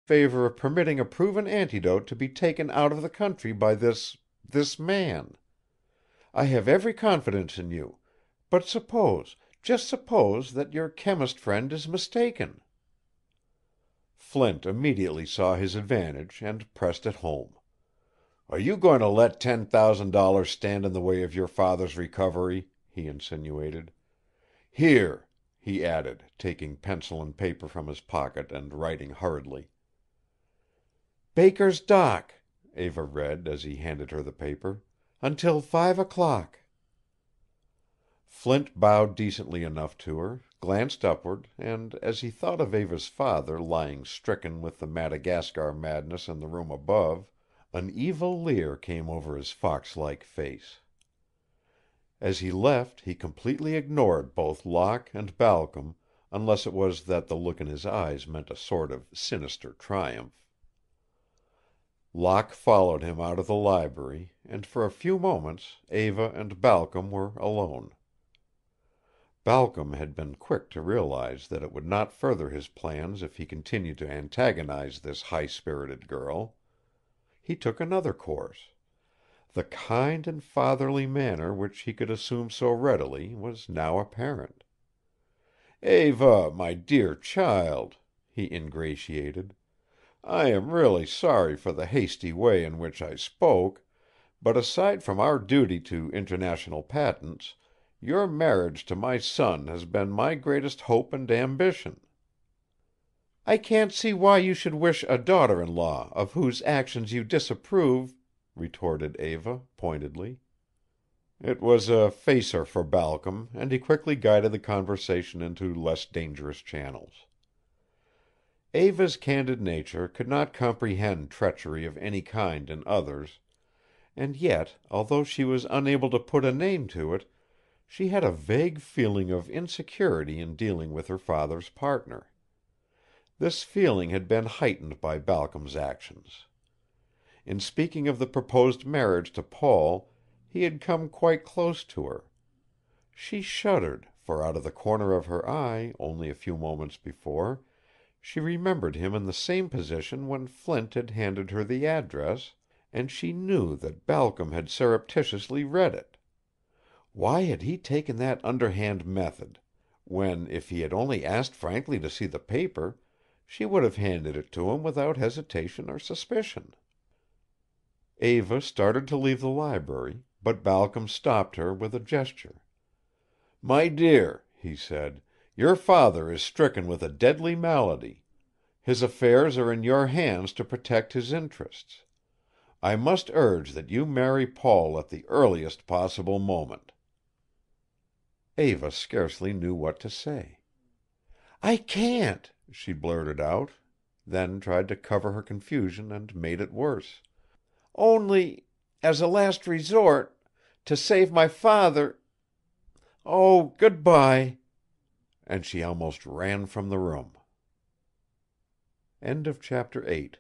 favor of permitting a proven antidote to be taken out of the country by this man. I have every confidence in you, but suppose, just suppose, that your chemist friend is mistaken." Flint immediately saw his advantage and pressed it home. "Are you going to let $10,000 stand in the way of your father's recovery?" he insinuated. "Here," he added, taking pencil and paper from his pocket and writing hurriedly. "Baker's dock," Eva read as he handed her the paper, "until 5 o'clock." Flint bowed decently enough to her, glanced upward, and, as he thought of Eva's father lying stricken with the Madagascar madness in the room above, an evil leer came over his fox-like face. As he left he completely ignored both Locke and Balcom, unless it was that the look in his eyes meant a sort of sinister triumph. Locke followed him out of the library, and for a few moments Eva and Balcom were alone. Balcom had been quick to realize that it would not further his plans if he continued to antagonize this high-spirited girl. He took another course. The kind and fatherly manner which he could assume so readily was now apparent. "Eva, my dear child," he ingratiated, "I am really sorry for the hasty way in which I spoke, but aside from our duty to international patents, your marriage to my son has been my greatest hope and ambition." "I can't see why you should wish a daughter-in-law of whose actions you disapprove," retorted Eva, pointedly. It was a facer for Balcom, and he quickly guided the conversation into less dangerous channels. Eva's candid nature could not comprehend treachery of any kind in others, and yet, although she was unable to put a name to it, she had a vague feeling of insecurity in dealing with her father's partner. This feeling had been heightened by Balcom's actions. In speaking of the proposed marriage to Paul, he had come quite close to her. She shuddered, for out of the corner of her eye, only a few moments before, she remembered him in the same position when Flint had handed her the address, and she knew that Balcom had surreptitiously read it. Why had he taken that underhand method, when, if he had only asked frankly to see the paper, she would have handed it to him without hesitation or suspicion? Eva started to leave the library, but Balcom stopped her with a gesture. "My dear," he said, "your father is stricken with a deadly malady. His affairs are in your hands to protect his interests. I must urge that you marry Paul at the earliest possible moment." Eva scarcely knew what to say. "I can't," she blurted out, then tried to cover her confusion and made it worse. "Only as a last resort to save my father. Oh, good bye." And she almost ran from the room. Chapter 9.